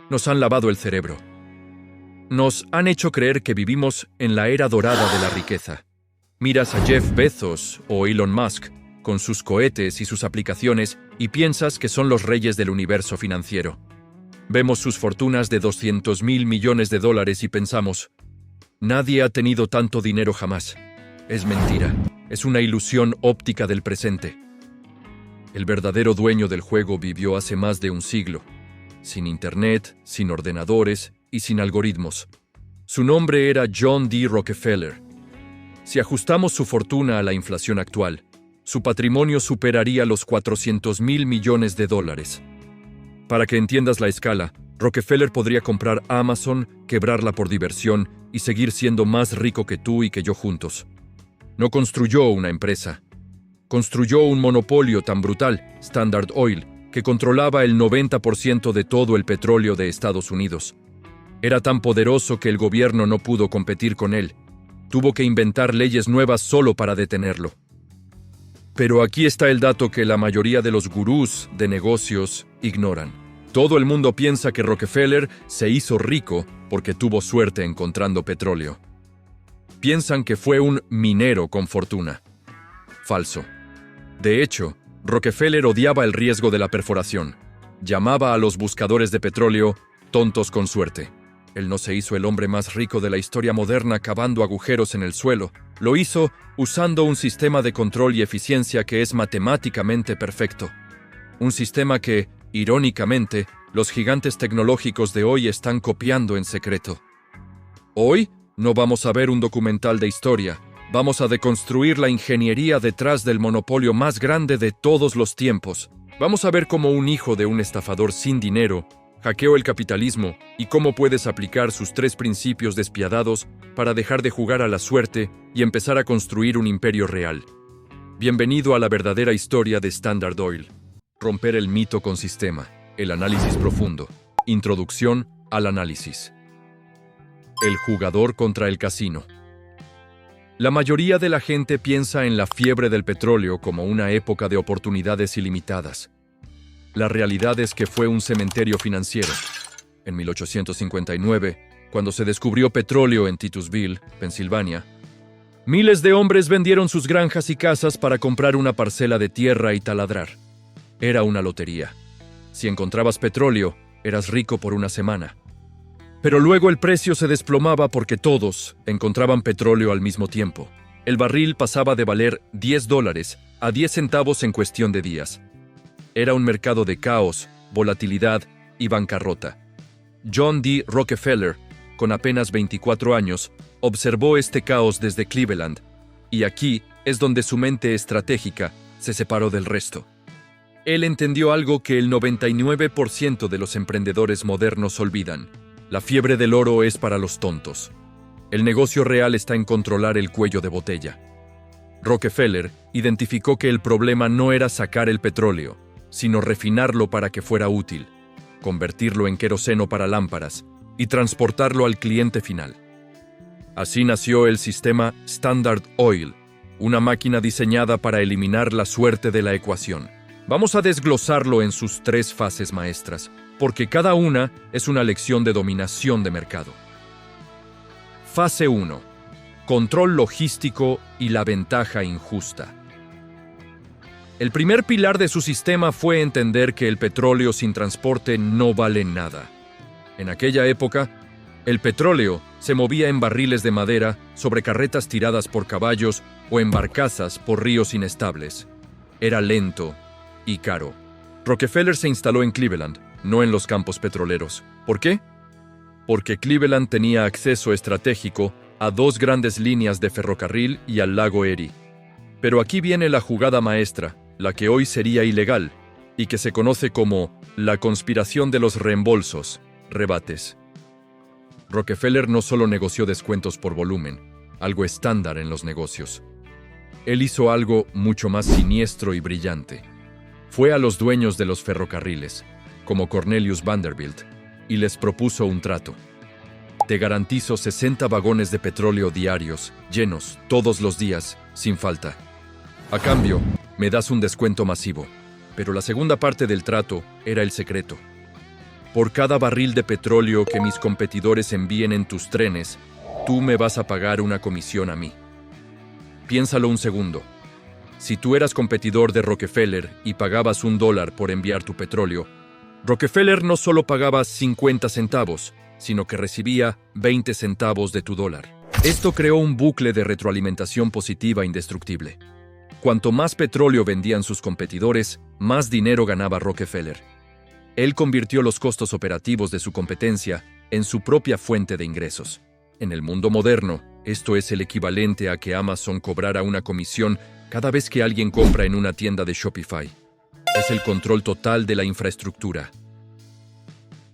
Nos han lavado el cerebro. Nos han hecho creer que vivimos en la era dorada de la riqueza. Miras a Jeff Bezos o Elon Musk con sus cohetes y sus aplicaciones y piensas que son los reyes del universo financiero. Vemos sus fortunas de 200.000 millones de dólares y pensamos, nadie ha tenido tanto dinero jamás. Es mentira, es una ilusión óptica del presente. El verdadero dueño del juego vivió hace más de un siglo, sin internet, sin ordenadores y sin algoritmos. Su nombre era John D. Rockefeller. Si ajustamos su fortuna a la inflación actual, su patrimonio superaría los 400.000 millones de dólares. Para que entiendas la escala, Rockefeller podría comprar Amazon, quebrarla por diversión y seguir siendo más rico que tú y que yo juntos. No construyó una empresa. Construyó un monopolio tan brutal, Standard Oil, que controlaba el 90% de todo el petróleo de Estados Unidos. Era tan poderoso que el gobierno no pudo competir con él. Tuvo que inventar leyes nuevas solo para detenerlo. Pero aquí está el dato que la mayoría de los gurús de negocios ignoran. Todo el mundo piensa que Rockefeller se hizo rico porque tuvo suerte encontrando petróleo. Piensan que fue un minero con fortuna. Falso. De hecho, Rockefeller odiaba el riesgo de la perforación. Llamaba a los buscadores de petróleo tontos con suerte. Él no se hizo el hombre más rico de la historia moderna cavando agujeros en el suelo. Lo hizo usando un sistema de control y eficiencia que es matemáticamente perfecto. Un sistema que, irónicamente, los gigantes tecnológicos de hoy están copiando en secreto. Hoy no vamos a ver un documental de historia. Vamos a deconstruir la ingeniería detrás del monopolio más grande de todos los tiempos. Vamos a ver cómo un hijo de un estafador sin dinero hackeó el capitalismo y cómo puedes aplicar sus 3 principios despiadados para dejar de jugar a la suerte y empezar a construir un imperio real. Bienvenido a la verdadera historia de Standard Oil. Romper el mito con sistema. El análisis profundo. Introducción al análisis. El jugador contra el casino. La mayoría de la gente piensa en la fiebre del petróleo como una época de oportunidades ilimitadas. La realidad es que fue un cementerio financiero. En 1859, cuando se descubrió petróleo en Titusville, Pensilvania, miles de hombres vendieron sus granjas y casas para comprar una parcela de tierra y taladrar. Era una lotería. Si encontrabas petróleo, eras rico por una semana. Pero luego el precio se desplomaba porque todos encontraban petróleo al mismo tiempo. El barril pasaba de valer $10 a 10 centavos en cuestión de días. Era un mercado de caos, volatilidad y bancarrota. John D. Rockefeller, con apenas 24 años, observó este caos desde Cleveland, y aquí es donde su mente estratégica se separó del resto. Él entendió algo que el 99% de los emprendedores modernos olvidan. La fiebre del oro es para los tontos. El negocio real está en controlar el cuello de botella. Rockefeller identificó que el problema no era sacar el petróleo, sino refinarlo para que fuera útil, convertirlo en queroseno para lámparas y transportarlo al cliente final. Así nació el sistema Standard Oil, una máquina diseñada para eliminar la suerte de la ecuación. Vamos a desglosarlo en sus 3 fases maestras, porque cada una es una lección de dominación de mercado. Fase 1. Control logístico y la ventaja injusta. El primer pilar de su sistema fue entender que el petróleo sin transporte no vale nada. En aquella época, el petróleo se movía en barriles de madera sobre carretas tiradas por caballos o en barcazas por ríos inestables. Era lento y caro. Rockefeller se instaló en Cleveland, no en los campos petroleros. ¿Por qué? Porque Cleveland tenía acceso estratégico a 2 grandes líneas de ferrocarril y al lago Erie. Pero aquí viene la jugada maestra, la que hoy sería ilegal, y que se conoce como la conspiración de los reembolsos, rebates. Rockefeller no solo negoció descuentos por volumen, algo estándar en los negocios. Él hizo algo mucho más siniestro y brillante. Fue a los dueños de los ferrocarriles, como Cornelius Vanderbilt, y les propuso un trato. Te garantizo 60 vagones de petróleo diarios, llenos, todos los días, sin falta. A cambio, me das un descuento masivo. Pero la segunda parte del trato era el secreto. Por cada barril de petróleo que mis competidores envíen en tus trenes, tú me vas a pagar una comisión a mí. Piénsalo un segundo. Si tú eras competidor de Rockefeller y pagabas $1 por enviar tu petróleo, Rockefeller no solo pagaba 50 centavos, sino que recibía 20 centavos de tu dólar. Esto creó un bucle de retroalimentación positiva indestructible. Cuanto más petróleo vendían sus competidores, más dinero ganaba Rockefeller. Él convirtió los costos operativos de su competencia en su propia fuente de ingresos. En el mundo moderno, esto es el equivalente a que Amazon cobrara una comisión cada vez que alguien compra en una tienda de Shopify. Es el control total de la infraestructura.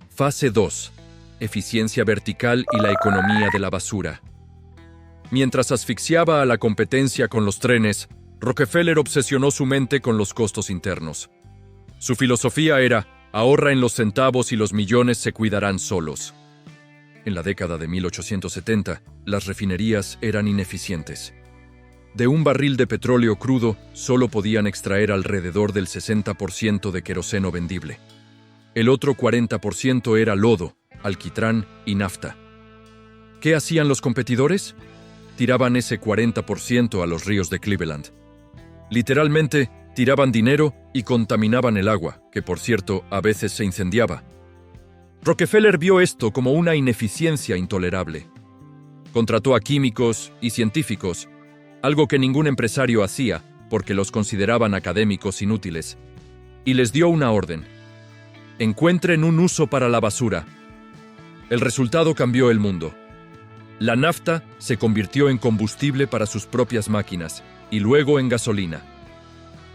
Fase 2. Eficiencia vertical y la economía de la basura. Mientras asfixiaba a la competencia con los trenes, Rockefeller obsesionó su mente con los costos internos. Su filosofía era: ahorra en los centavos y los millones se cuidarán solos. En la década de 1870, las refinerías eran ineficientes. De un barril de petróleo crudo, solo podían extraer alrededor del 60% de queroseno vendible. El otro 40% era lodo, alquitrán y nafta. ¿Qué hacían los competidores? Tiraban ese 40% a los ríos de Cleveland. Literalmente, tiraban dinero y contaminaban el agua, que por cierto, a veces se incendiaba. Rockefeller vio esto como una ineficiencia intolerable. Contrató a químicos y científicos, algo que ningún empresario hacía porque los consideraban académicos inútiles, y les dio una orden: encuentren un uso para la basura. El resultado cambió el mundo. La nafta se convirtió en combustible para sus propias máquinas y luego en gasolina.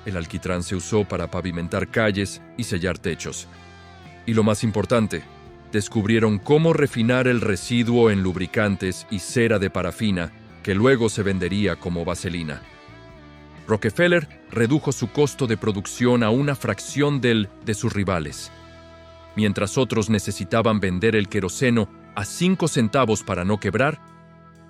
El alquitrán se usó para pavimentar calles y sellar techos. Y lo más importante, descubrieron cómo refinar el residuo en lubricantes y cera de parafina que luego se vendería como vaselina. Rockefeller redujo su costo de producción a una fracción de sus rivales. Mientras otros necesitaban vender el queroseno a 5 centavos para no quebrar,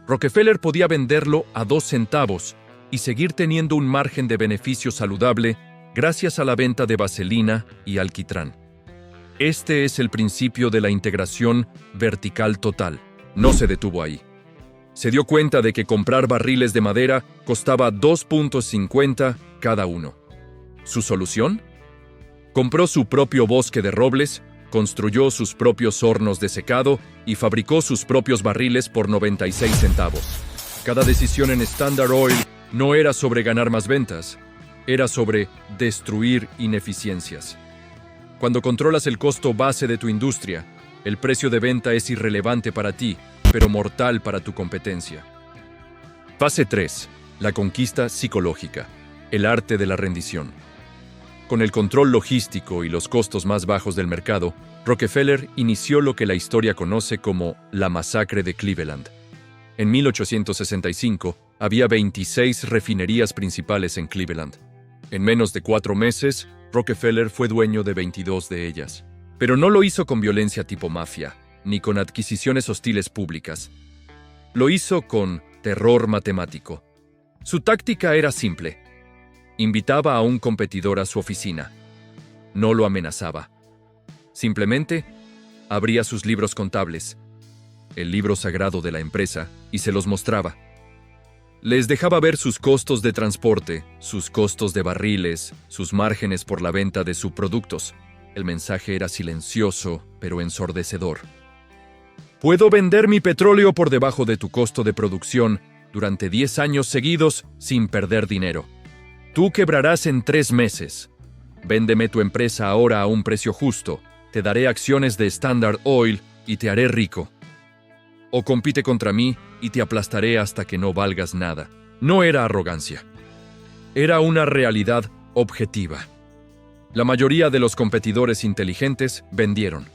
Rockefeller podía venderlo a 2 centavos y seguir teniendo un margen de beneficio saludable gracias a la venta de vaselina y alquitrán. Este es el principio de la integración vertical total. No se detuvo ahí. Se dio cuenta de que comprar barriles de madera costaba 2.50 cada uno. ¿Su solución? Compró su propio bosque de robles, construyó sus propios hornos de secado y fabricó sus propios barriles por 96 centavos. Cada decisión en Standard Oil no era sobre ganar más ventas, era sobre destruir ineficiencias. Cuando controlas el costo base de tu industria, el precio de venta es irrelevante para ti, pero mortal para tu competencia. Fase 3. La conquista psicológica. El arte de la rendición. Con el control logístico y los costos más bajos del mercado, Rockefeller inició lo que la historia conoce como la masacre de Cleveland. En 1865, había 26 refinerías principales en Cleveland. En menos de 4 meses, Rockefeller fue dueño de 22 de ellas. Pero no lo hizo con violencia tipo mafia, ni con adquisiciones hostiles públicas. Lo hizo con terror matemático. Su táctica era simple. Invitaba a un competidor a su oficina. No lo amenazaba. Simplemente abría sus libros contables, el libro sagrado de la empresa, y se los mostraba. Les dejaba ver sus costos de transporte, sus costos de barriles, sus márgenes por la venta de sus productos. El mensaje era silencioso, pero ensordecedor. Puedo vender mi petróleo por debajo de tu costo de producción durante 10 años seguidos sin perder dinero. Tú quebrarás en 3 meses. Véndeme tu empresa ahora a un precio justo. Te daré acciones de Standard Oil y te haré rico. O compite contra mí y te aplastaré hasta que no valgas nada. No era arrogancia. Era una realidad objetiva. La mayoría de los competidores inteligentes vendieron.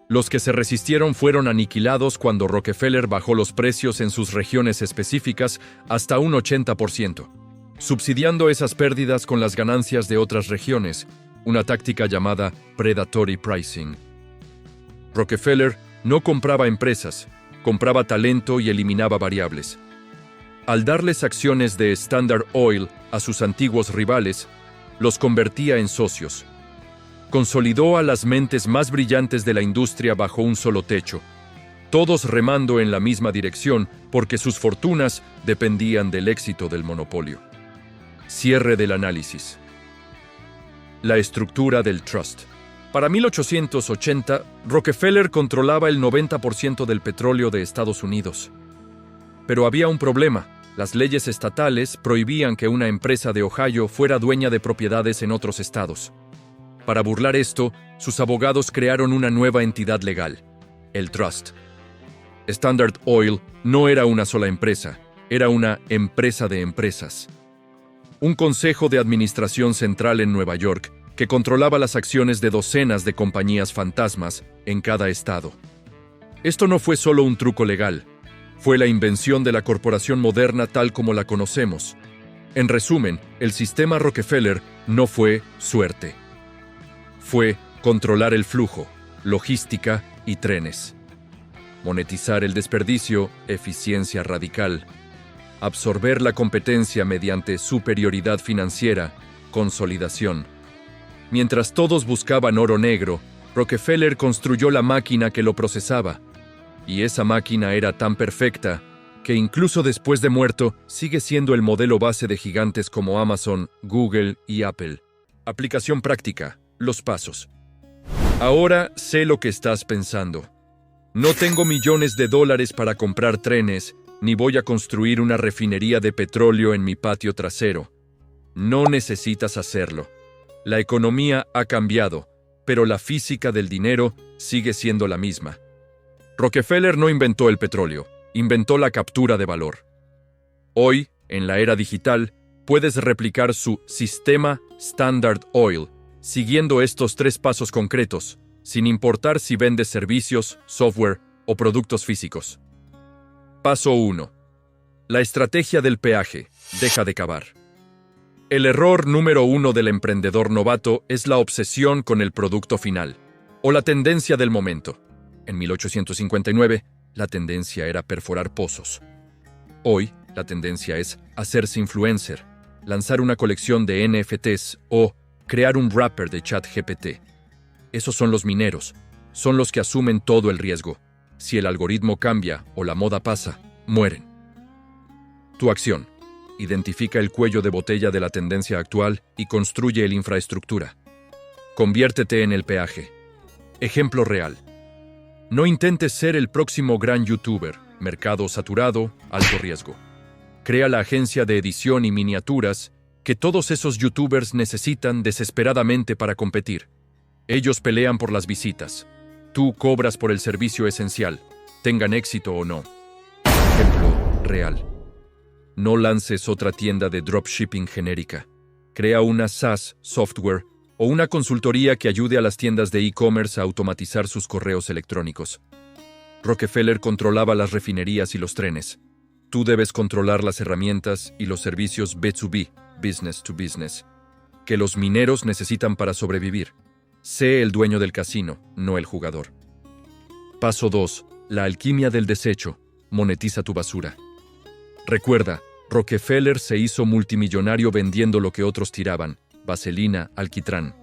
Los que se resistieron fueron aniquilados cuando Rockefeller bajó los precios en sus regiones específicas hasta un 80%, subsidiando esas pérdidas con las ganancias de otras regiones, una táctica llamada predatory pricing. Rockefeller no compraba empresas, compraba talento y eliminaba variables. Al darles acciones de Standard Oil a sus antiguos rivales, los convertía en socios. consolidó a las mentes más brillantes de la industria bajo un solo techo, todos remando en la misma dirección porque sus fortunas dependían del éxito del monopolio. Cierre del análisis. La estructura del trust. Para 1880, Rockefeller controlaba el 90% del petróleo de Estados Unidos. Pero había un problema. Las leyes estatales prohibían que una empresa de Ohio fuera dueña de propiedades en otros estados. Para burlar esto, sus abogados crearon una nueva entidad legal, el trust. Standard Oil no era una sola empresa, era una empresa de empresas. Un consejo de administración central en Nueva York que controlaba las acciones de docenas de compañías fantasmas en cada estado. Esto no fue solo un truco legal, fue la invención de la corporación moderna tal como la conocemos. En resumen, el sistema Rockefeller no fue suerte. Fue controlar el flujo, logística y trenes. Monetizar el desperdicio, eficiencia radical. Absorber la competencia mediante superioridad financiera, consolidación. Mientras todos buscaban oro negro, Rockefeller construyó la máquina que lo procesaba. Y esa máquina era tan perfecta que incluso después de muerto sigue siendo el modelo base de gigantes como Amazon, Google y Apple. Aplicación práctica. Los pasos. Ahora sé lo que estás pensando. No tengo millones de dólares para comprar trenes, ni voy a construir una refinería de petróleo en mi patio trasero. No necesitas hacerlo. La economía ha cambiado, pero la física del dinero sigue siendo la misma. Rockefeller no inventó el petróleo, inventó la captura de valor. Hoy, en la era digital, puedes replicar su sistema Standard Oil, siguiendo estos 3 pasos concretos, sin importar si vendes servicios, software o productos físicos. Paso 1. La estrategia del peaje. Deja de cavar. El error número 1 del emprendedor novato es la obsesión con el producto final, o la tendencia del momento. En 1859, la tendencia era perforar pozos. Hoy, la tendencia es hacerse influencer, lanzar una colección de NFTs o crear un wrapper de ChatGPT. Esos son los mineros, son los que asumen todo el riesgo. Si el algoritmo cambia o la moda pasa, mueren. Tu acción. Identifica el cuello de botella de la tendencia actual y construye la infraestructura. Conviértete en el peaje. Ejemplo real. No intentes ser el próximo gran youtuber, mercado saturado, alto riesgo. Crea la agencia de edición y miniaturas que todos esos youtubers necesitan desesperadamente para competir. Ellos pelean por las visitas. Tú cobras por el servicio esencial, tengan éxito o no. Ejemplo real. No lances otra tienda de dropshipping genérica. Crea una SaaS, software, o una consultoría que ayude a las tiendas de e-commerce a automatizar sus correos electrónicos. Rockefeller controlaba las refinerías y los trenes. Tú debes controlar las herramientas y los servicios B2B, business to business, que los mineros necesitan para sobrevivir. Sé el dueño del casino, no el jugador. Paso 2. La alquimia del desecho. Monetiza tu basura. Recuerda, Rockefeller se hizo multimillonario vendiendo lo que otros tiraban, vaselina, alquitrán.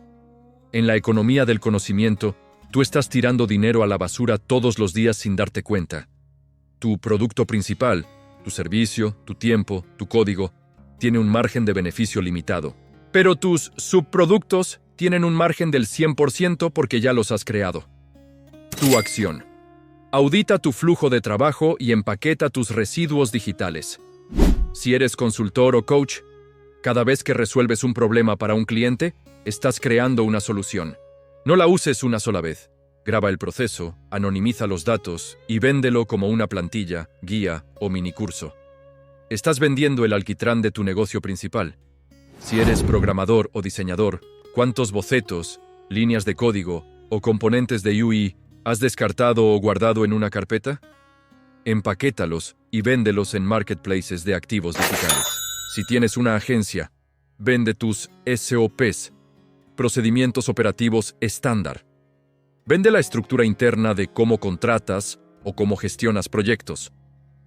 En la economía del conocimiento, tú estás tirando dinero a la basura todos los días sin darte cuenta. Tu producto principal, tu servicio, tu tiempo, tu código, tiene un margen de beneficio limitado. Pero tus subproductos tienen un margen del 100% porque ya los has creado. Tu acción. Audita tu flujo de trabajo y empaqueta tus residuos digitales. Si eres consultor o coach, cada vez que resuelves un problema para un cliente, estás creando una solución. No la uses una sola vez. Graba el proceso, anonimiza los datos y véndelo como una plantilla, guía o minicurso. Estás vendiendo el alquitrán de tu negocio principal. Si eres programador o diseñador, ¿cuántos bocetos, líneas de código o componentes de UI has descartado o guardado en una carpeta? Empaquétalos y véndelos en marketplaces de activos digitales. Si tienes una agencia, vende tus SOPs, procedimientos operativos estándar. Vende la estructura interna de cómo contratas o cómo gestionas proyectos.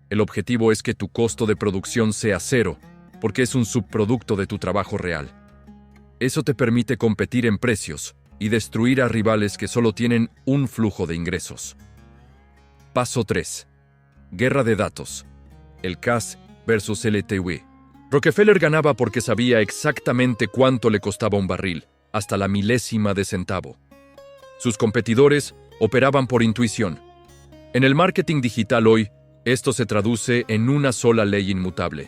El objetivo es que tu costo de producción sea cero, porque es un subproducto de tu trabajo real. Eso te permite competir en precios, y destruir a rivales que solo tienen un flujo de ingresos. Paso 3. Guerra de datos. El CAS versus LTW. Rockefeller ganaba porque sabía exactamente cuánto le costaba un barril, hasta la milésima de centavo. Sus competidores operaban por intuición. En el marketing digital hoy, esto se traduce en una sola ley inmutable.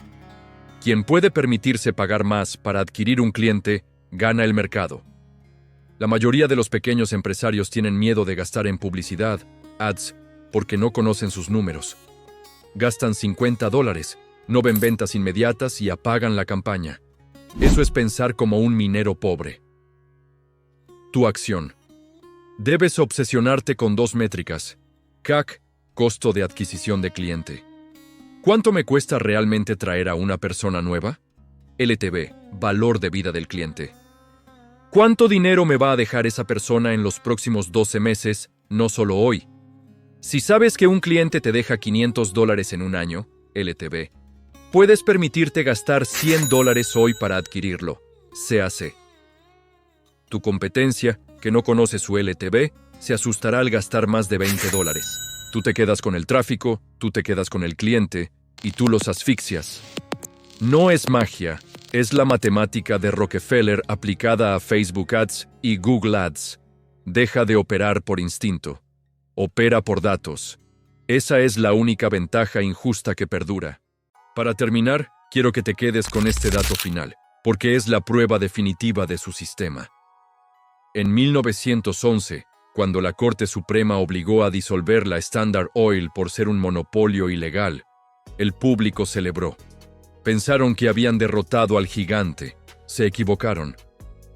Quien puede permitirse pagar más para adquirir un cliente, gana el mercado. La mayoría de los pequeños empresarios tienen miedo de gastar en publicidad, ads, porque no conocen sus números. Gastan $50, no ven ventas inmediatas y apagan la campaña. Eso es pensar como un minero pobre. Tu acción. Debes obsesionarte con 2 métricas. CAC, costo de adquisición de cliente. ¿Cuánto me cuesta realmente traer a una persona nueva? LTV, valor de vida del cliente. ¿Cuánto dinero me va a dejar esa persona en los próximos 12 meses, no solo hoy? Si sabes que un cliente te deja $500 en un año, LTV, puedes permitirte gastar $100 hoy para adquirirlo, CAC. Tu competencia, que no conoce su LTV, se asustará al gastar más de $20. Tú te quedas con el tráfico, tú te quedas con el cliente, y tú los asfixias. No es magia, es la matemática de Rockefeller aplicada a Facebook Ads y Google Ads. Deja de operar por instinto. Opera por datos. Esa es la única ventaja injusta que perdura. Para terminar, quiero que te quedes con este dato final, porque es la prueba definitiva de su sistema. En 1911, cuando la Corte Suprema obligó a disolver la Standard Oil por ser un monopolio ilegal, el público celebró. Pensaron que habían derrotado al gigante. Se equivocaron.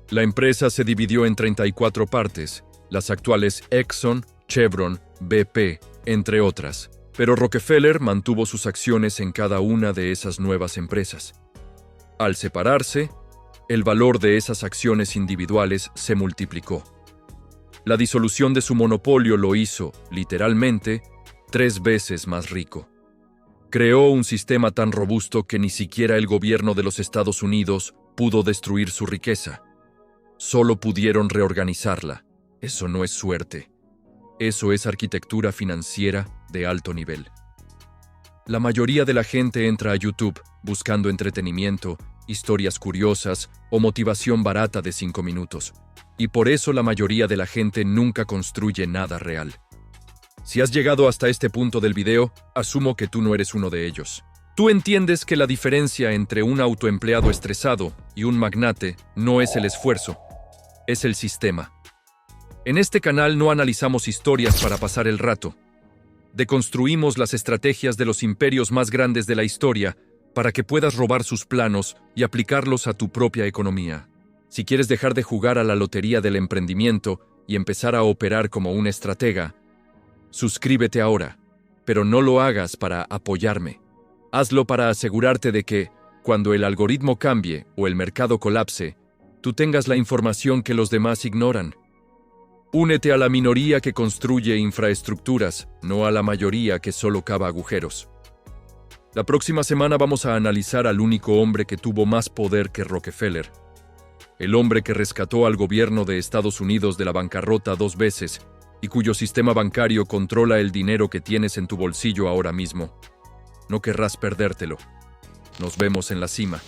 La empresa se dividió en 34 partes, las actuales Exxon, Chevron, BP, entre otras. Pero Rockefeller mantuvo sus acciones en cada una de esas nuevas empresas. Al separarse, el valor de esas acciones individuales se multiplicó. La disolución de su monopolio lo hizo, literalmente, 3 veces más rico. Creó un sistema tan robusto que ni siquiera el gobierno de los Estados Unidos pudo destruir su riqueza. Solo pudieron reorganizarla. Eso no es suerte. Eso es arquitectura financiera de alto nivel. La mayoría de la gente entra a YouTube buscando entretenimiento, historias curiosas o motivación barata de 5 minutos. Y por eso la mayoría de la gente nunca construye nada real. Si has llegado hasta este punto del video, asumo que tú no eres uno de ellos. Tú entiendes que la diferencia entre un autoempleado estresado y un magnate no es el esfuerzo, es el sistema. En este canal no analizamos historias para pasar el rato. Deconstruimos las estrategias de los imperios más grandes de la historia para que puedas robar sus planos y aplicarlos a tu propia economía. Si quieres dejar de jugar a la lotería del emprendimiento y empezar a operar como un estratega, suscríbete ahora, pero no lo hagas para apoyarme. Hazlo para asegurarte de que, cuando el algoritmo cambie o el mercado colapse, tú tengas la información que los demás ignoran. Únete a la minoría que construye infraestructuras, no a la mayoría que solo cava agujeros. La próxima semana vamos a analizar al único hombre que tuvo más poder que Rockefeller. El hombre que rescató al gobierno de Estados Unidos de la bancarrota 2 veces y cuyo sistema bancario controla el dinero que tienes en tu bolsillo ahora mismo. No querrás perdértelo. Nos vemos en la cima.